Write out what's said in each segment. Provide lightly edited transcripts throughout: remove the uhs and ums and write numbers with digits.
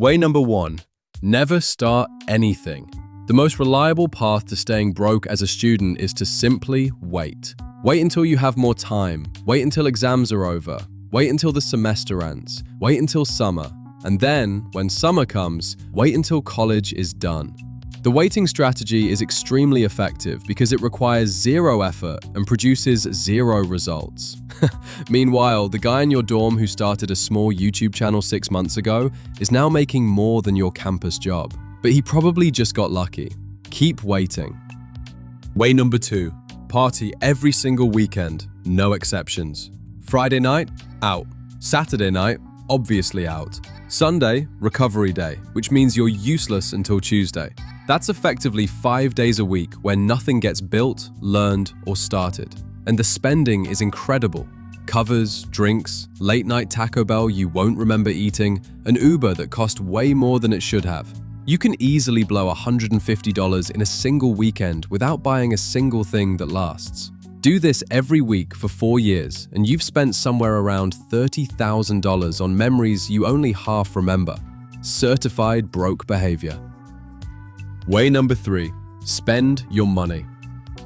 Way number 1. Never start anything. The most reliable path to staying broke as a student is to simply wait. Wait until you have more time. Wait until exams are over. Wait until the semester ends. Wait until summer. And then, when summer comes, wait until college is done. The waiting strategy is extremely effective because it requires zero effort and produces zero results. Meanwhile, the guy in your dorm who started a small YouTube channel 6 months ago is now making more than your campus job. But he probably just got lucky. Keep waiting. Way number 2. Party every single weekend, no exceptions. Friday night, out. Saturday night, obviously out. Sunday, recovery day, which means you're useless until Tuesday. That's effectively 5 days a week where nothing gets built, learned, or started. And the spending is incredible. Covers, drinks, late night Taco Bell you won't remember eating, an Uber that cost way more than it should have. You can easily blow $150 in a single weekend without buying a single thing that lasts. Do this every week for 4 years, and you've spent somewhere around $30,000 on memories you only half remember. Certified broke behavior. Way number 3. Spend your money.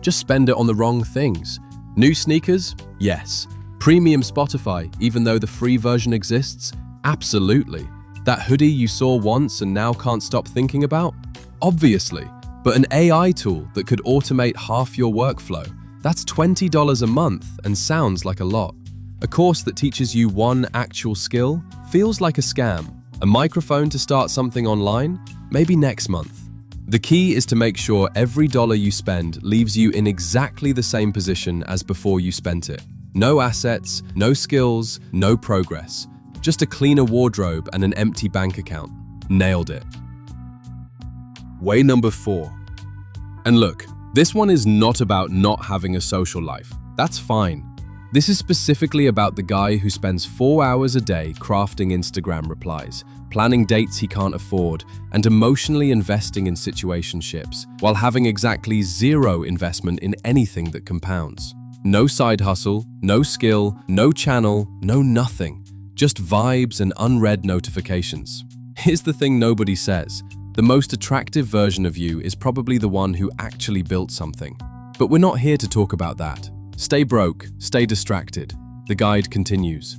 Just spend it on the wrong things. New sneakers? Yes. Premium Spotify, even though the free version exists? Absolutely. That hoodie you saw once and now can't stop thinking about? Obviously. But an AI tool that could automate half your workflow? That's $20 a month and sounds like a lot. A course that teaches you one actual skill feels like a scam. A microphone to start something online? Maybe next month. The key is to make sure every dollar you spend leaves you in exactly the same position as before you spent it. No assets, no skills, no progress. Just a cleaner wardrobe and an empty bank account. Nailed it. Way number 4. And look, this one is not about not having a social life. That's fine. This is specifically about the guy who spends 4 hours a day crafting Instagram replies, planning dates he can't afford, and emotionally investing in situationships, while having exactly zero investment in anything that compounds. No side hustle, no skill, no channel, no nothing. Just vibes and unread notifications. Here's the thing nobody says. The most attractive version of you is probably the one who actually built something. But we're not here to talk about that. Stay broke, stay distracted. The guide continues.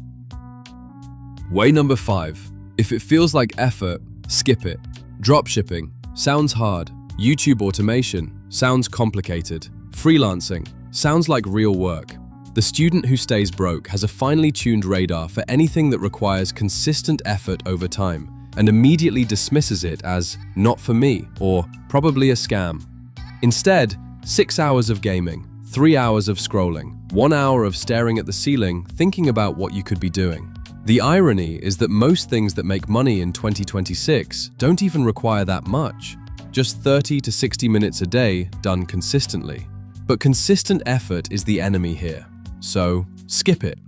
Way number 5. If it feels like effort, skip it. Dropshipping sounds hard. YouTube automation sounds complicated. Freelancing sounds like real work. The student who stays broke has a finely tuned radar for anything that requires consistent effort over time and immediately dismisses it as not for me or probably a scam. Instead, 6 hours of gaming, 3 hours of scrolling, 1 hour of staring at the ceiling thinking about what you could be doing. The irony is that most things that make money in 2026 don't even require that much, just 30 to 60 minutes a day done consistently. But consistent effort is the enemy here, so skip it.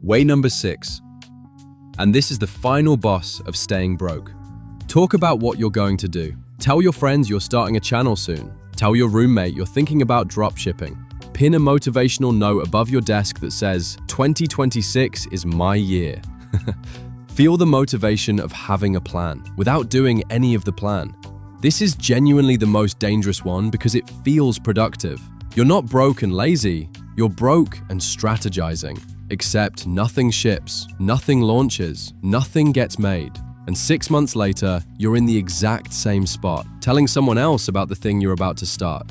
Way number 6. And this is the final boss of staying broke. Talk about what you're going to do. Tell your friends you're starting a channel soon. Tell your roommate you're thinking about dropshipping. Pin a motivational note above your desk that says, 2026 is my year. Feel the motivation of having a plan without doing any of the plan. This is genuinely the most dangerous one because it feels productive. You're not broke and lazy, you're broke and strategizing. Except nothing ships, nothing launches, nothing gets made. And 6 months later, you're in the exact same spot, telling someone else about the thing you're about to start.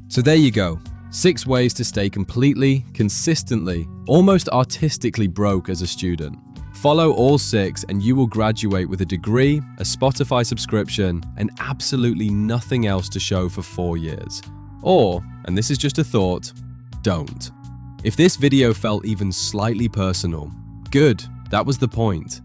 So there you go. 6 ways to stay completely, consistently, almost artistically broke as a student. Follow all 6 and you will graduate with a degree, a Spotify subscription, and absolutely nothing else to show for 4 years. Or, and this is just a thought, don't. If this video felt even slightly personal, good, that was the point.